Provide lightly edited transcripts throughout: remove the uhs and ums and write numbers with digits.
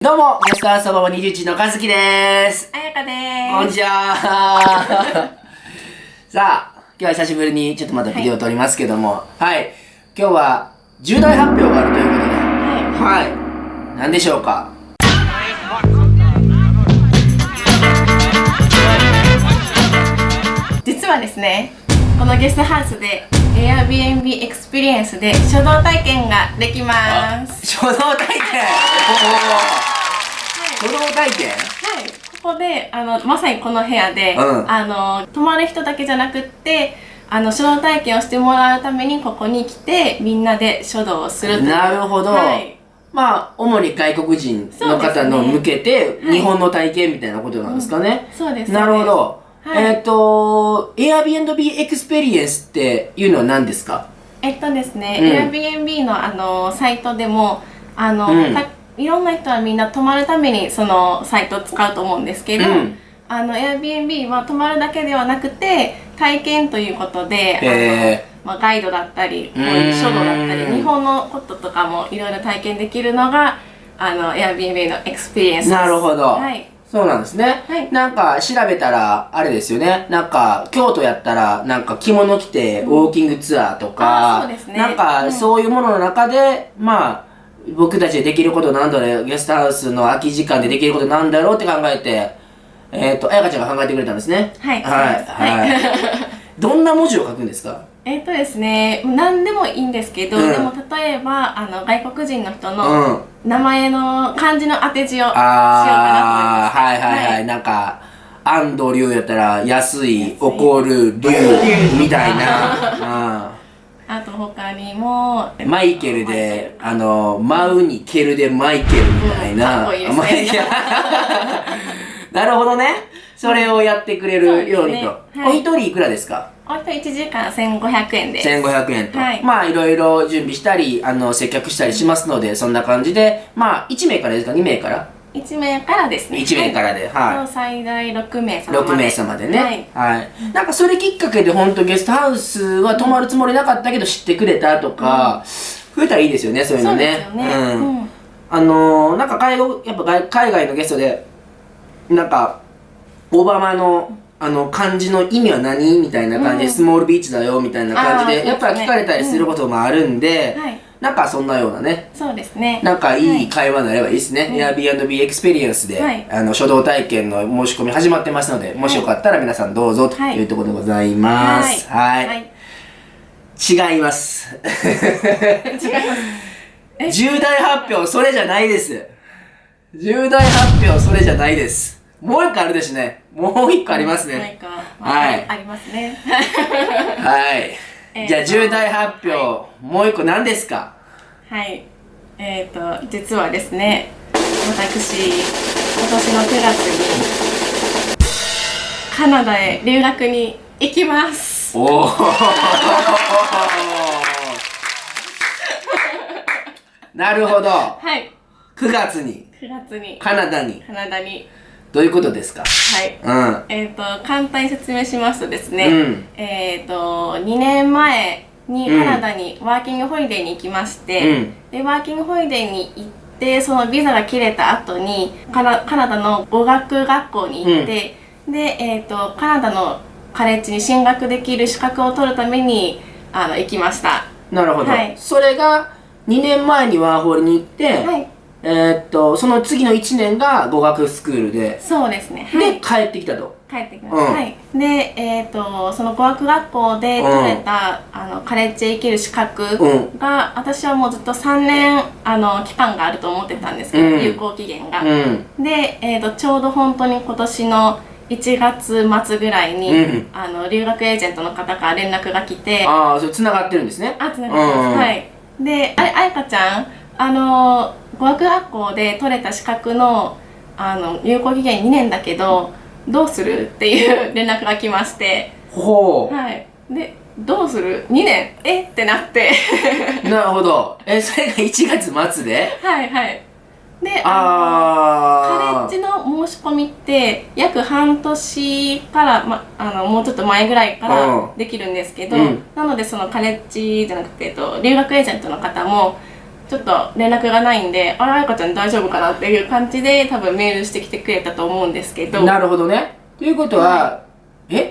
どうも、ゲストハウスそばば21の和樹です。あやかでーす。こんにちはさあ、今日は久しぶりにちょっとまたビデオを撮りますけども、はい。今日は重大発表があるということで、はい。何でしょうか？実はですね、このゲストハウスで Airbnb エクスペリエンスで書道体験ができます。書道体験書道体験、はい、ここでまさにこの部屋で、泊まる人だけじゃなくって書道体験をしてもらうためにここに来てみんなで書道をするという。なるほど、はい、まあ主に外国人の方の向けて、日本の体験みたいなことなんですかね。そうです。なるほど。はい、Airbnb エクスペリエンスっていうのは何ですか？ですね、Airbnb のサイトでもいろんな人はみんな泊まるためにそのサイトを使うと思うんですけど、Airbnb は泊まるだけではなくて体験ということで、ガイドだったり書道だったり日本のこととかもいろいろ体験できるのがAirbnb のエクスペリエンスです。なるほど、はい、そうなんですね、はい、なんか調べたらあれですよね、なんか京都やったらなんか着物着てウォーキングツアーとか、そうですね、なんかそういうものの中で、まあ僕たちでできることなんだろう、ゲストハウスの空き時間でできることなんだろうって考えて、あやかちゃんが考えてくれたんですね。はいはいどんな文字を書くんですか？ですね、何でもいいんですけど、でも例えば外国人の人の名前の漢字の当て字をしようかなと思います。はいはいはい、なんか安藤龍やったら安い、怒る龍みたいなあと他にもマイケルで舞うにケルでマイケルみたいな、かっこいいですねなるほどね、それをやってくれるようにと。お一人いくらですか？お一人1時間1500円です。1500円と、まあいろいろ準備したり接客したりしますので、そんな感じで、まあ1名からですか、2名から？1名からですね。1名からで、はい。最大6名様まで。6名様でね。はい。なんかそれきっかけで本当ゲストハウスは泊まるつもりなかったけど知ってくれたとか、増えたらいいですよね、そういうのね。そうですよね。なんかやっぱ海外のゲストで、なんか、オバマの漢字の意味は何みたいな感じで、スモールビーチだよみたいな感じで、やっぱり聞かれたりすることもあるんで、なんかそんなようなね、そうですね、なんかいい会話になればいいですね。Airbnb エクスペリエンスで、書道体験の申し込み始まってますので、もしよかったら皆さんどうぞというところでございます。はい。違います。重大発表それじゃないです。重大発表それじゃないです。もう一個あるですね。もう一個ありますね。はい。ありますね。はい。じゃあ重大発表、もう一個何ですか？はい。実はですね、私、今年の9月にカナダへ留学に行きます。おおなるほど。はい。9月にカナダにどういうことですか？はい。簡単に説明しますとですね、2年前にカナダにワーキングホリデーに行きまして、でワーキングホリデーに行って、そのビザが切れた後にカナダの語学学校に行って、で、カナダのカレッジに進学できる資格を取るために行きました。なるほど。それが2年前にワーホリに行って、その次の1年が語学スクールで、そうですね。で、帰ってきたと。帰ってきました。はい。で、その語学学校で取れたカレッジへ行ける資格が、私はもうずっと3年期間があると思ってたんですけど、有効期限が。で、ちょうど本当に今年の1月末ぐらいに留学エージェントの方から連絡が来て、それ繋がってるんですね。繋がってます。はい。で、あやかちゃん、語学学校で取れた資格の有効期限2年だけどどうするっていう連絡が来まして、はい、でどうする2年ってなってなるほど。それが1月末で、はいはい。でカレッジの申し込みって約半年から、もうちょっと前ぐらいからできるんですけど、なのでそのカレッジじゃなくて留学エージェントの方もちょっと連絡がないんで、あれ、彩香ちゃん大丈夫かなっていう感じで多分メールしてきてくれたと思うんですけど。なるほどね。ということは、だか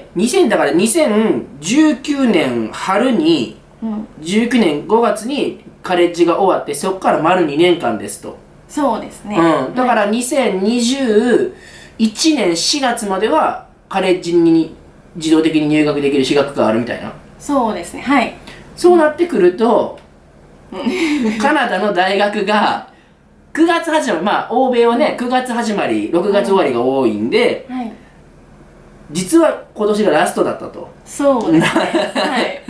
ら2019年春に、19年5月にカレッジが終わって、そこから丸2年間ですと。そうですね。だから2021年4月まではカレッジに自動的に入学できる資格があるみたいな。そうですね。はい。そうなってくると、カナダの大学が9月始まり、まあ欧米はね、9月始まり6月終わりが多いんで、はい、実は今年がラストだったと。そうですね。はい。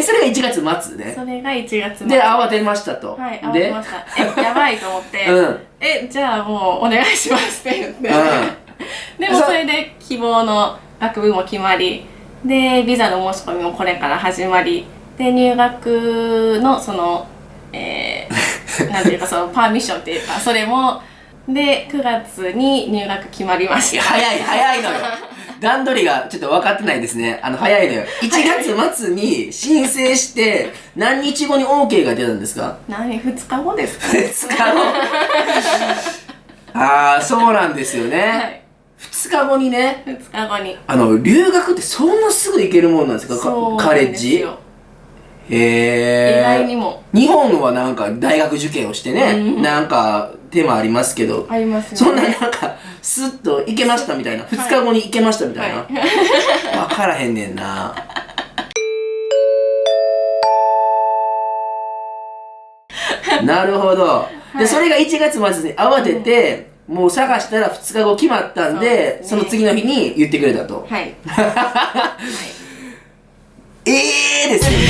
それが1月末ね。それが1月末で慌てましたと。はい、慌てました。やばいと思って、じゃあもうお願いしますって言って、でもそれで希望の学部も決まり、でビザの申し込みもこれから始まり、で入学のそのなんていうか、そのパーミッションっていうか、それもで9月に入学決まりました。早いのよ。段取りがちょっと分かってないですね。早いのよ。1月末に申請して何日後に OK が出たんですか？2日後ですか？2日後ああ、そうなんですよね。はい、2日後にね。2日後に。留学ってそんなすぐ行けるもんなんですか？カレッジ？へえ。意外にも。日本はなんか大学受験をしてね、なんか手間ありますけど、ありますね。そんななんかスッと行けましたみたいな、2日後に行けましたみたいな、分からへんねんな。なるほど。でそれが1月末に慌てて、もう探したら2日後決まったんで、その次の日に言ってくれたと。はい。ですよね。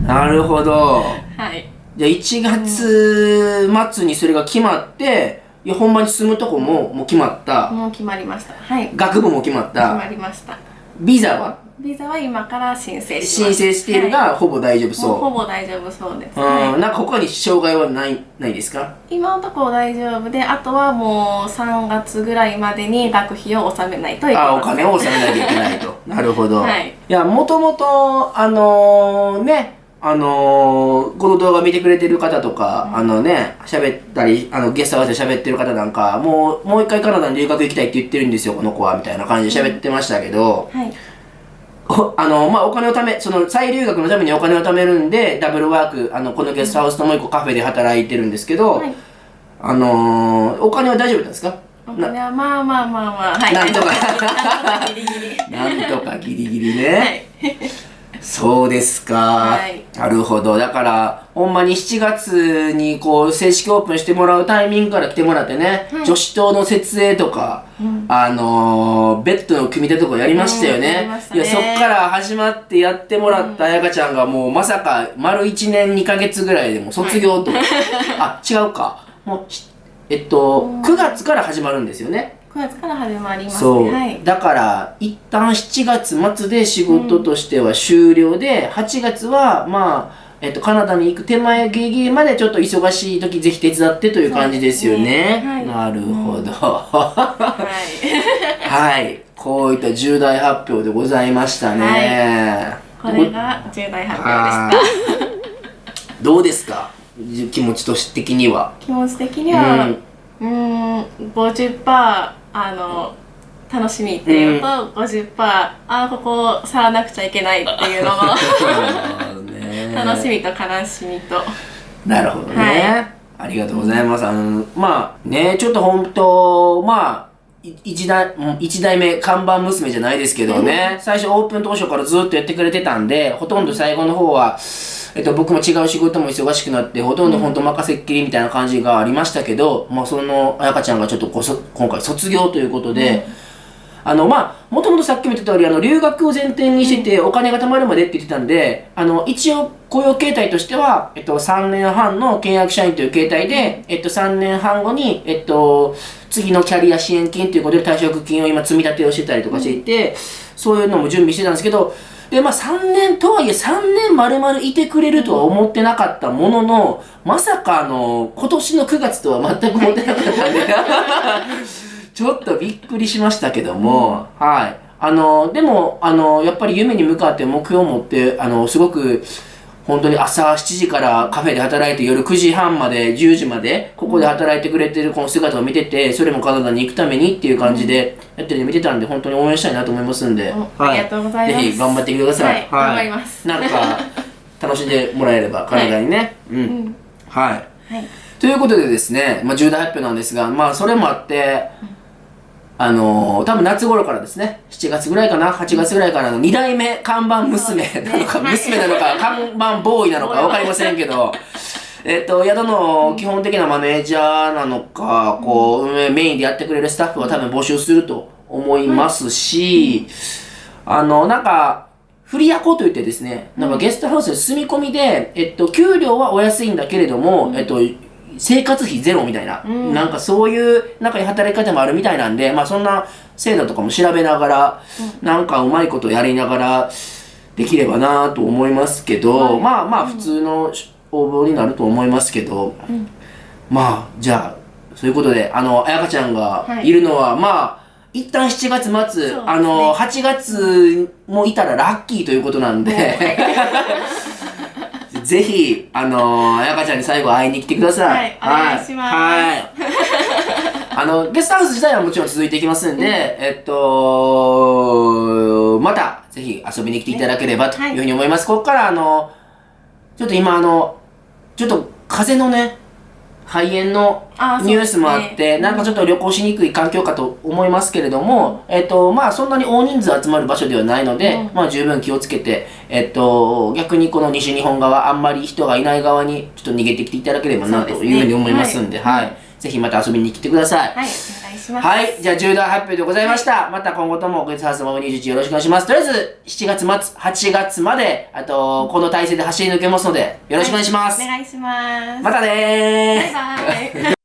なるほど。はい。じゃあ1月末にそれが決まって、いやほんまに住むとこももう決まった。もう決まりました。はい。学部も決まった。決まりました。ビザは？ビザは今から申請します。申請しているが、ほぼ大丈夫そう。ほぼ大丈夫そうです。なんか他に障害はないですか？今のところ大丈夫で、あとはもう3月ぐらいまでに学費を納めないといけない。お金を納めなきゃいけないと。なるほど。はい。いや、もともと、この動画見てくれてる方とか、喋ったり、ゲスト合わせで喋ってる方なんか、もう一回カナダに留学行きたいって言ってるんですよ、この子は、みたいな感じで喋ってましたけど、はい。お金をその再留学のためにお金を貯めるんで、ダブルワーク、このゲストハウスともう一個カフェで働いてるんですけど、はい、お金は大丈夫なんですか？お金はまあ、はい。なんとかなんとかギリギリね。はい、そうですか、はい。なるほど。だからほんまに7月にこう正式オープンしてもらうタイミングから来てもらってね、はい、女子棟の設営とか、ベッドの組み立てとかやりましたよね。いや、そっから始まってやってもらった彩香ちゃんがもうまさか丸1年2ヶ月ぐらいでもう卒業と、はい、違うか、もう9月から始まるんですよね。9月から始まりますね。そう、はい、だから一旦7月末で仕事としては終了で、8月はまあ、カナダに行く手前ギリギリまでちょっと忙しい時ぜひ手伝ってという感じですよね。はい、なるほど。はい、はい、こういった重大発表でございましたね。はい、これが重大発表でした。どうですか、気持ち的には？気持ち的には、50%楽しみっていうと、50%ここ去らなくちゃいけないっていうのの楽しみと悲しみと。なるほどね、はい、ありがとうございます。まあね、ちょっと本当一代目看板娘じゃないですけどね、最初オープン当初からずっとやってくれてたんで、ほとんど最後の方は僕も違う仕事も忙しくなってほとんど本当任せっきりみたいな感じがありましたけど、その彩香ちゃんがちょっと今回卒業ということで、もともとさっきも言った通り留学を前提にしててお金が貯まるまでって言ってたんで、一応雇用形態としては、3年半の契約社員という形態で、3年半後に、次のキャリア支援金ということで退職金を今積み立てをしてたりとかしていて、そういうのも準備してたんですけど、で3年とはいえ3年丸々いてくれるとは思ってなかったものの、まさか今年の9月とは全く思ってなかったんでちょっとびっくりしましたけども、はい。でもやっぱり夢に向かって目標を持ってすごく本当に朝7時からカフェで働いて夜9時半まで10時までここで働いてくれてるこの姿を見てて、それもカナダに行くためにっていう感じでやってるの見てたんで、本当に応援したいなと思いますんで、ありがとうございます。ぜひ頑張ってきてください。はい、頑張ります。なんか楽しんでもらえればカナダにね、はい、ということでですね、重大発表なんですが、それもあって多分夏頃からですね、7月ぐらいかな、8月ぐらいからの2代目看板娘なのか、娘なのか、看板ボーイなのか分かりませんけど、宿の基本的なマネージャーなのか、メインでやってくれるスタッフは多分募集すると思いますし、なんか、フリアコといってですね、なんかゲストハウスに住み込みで、給料はお安いんだけれども、生活費ゼロみたいな、なんかそういうなんか働き方もあるみたいなんで、そんな制度とかも調べながら、なんかうまいことやりながらできればなと思いますけど、普通の応募になると思いますけど、じゃあそういうことであやかちゃんがいるのは、一旦7月末、8月もいたらラッキーということなんでぜひ、あやかちゃんに最後会いに来てください。はい、お願いします。はい。ゲストハウス自体はもちろん続いていきますんで、また、ぜひ遊びに来ていただければというふうに思います。ここから、ちょっと今、ちょっと風邪のね、肺炎のニュースもあって、なんかちょっと旅行しにくい環境かと思いますけれども、そんなに大人数集まる場所ではないので、十分気をつけて、逆にこの西日本側、あんまり人がいない側にちょっと逃げてきていただければなというふうに思いますんで、ぜひまた遊びに来てください。はい、お願いします。はい、じゃあ重大発表でございました。また今後ともゲストハウスモブ21よろしくお願いします。とりあえず7月末、8月まで、この体制で走り抜けますので、よろしくお願いします。お願いします。またねー。バイバイ。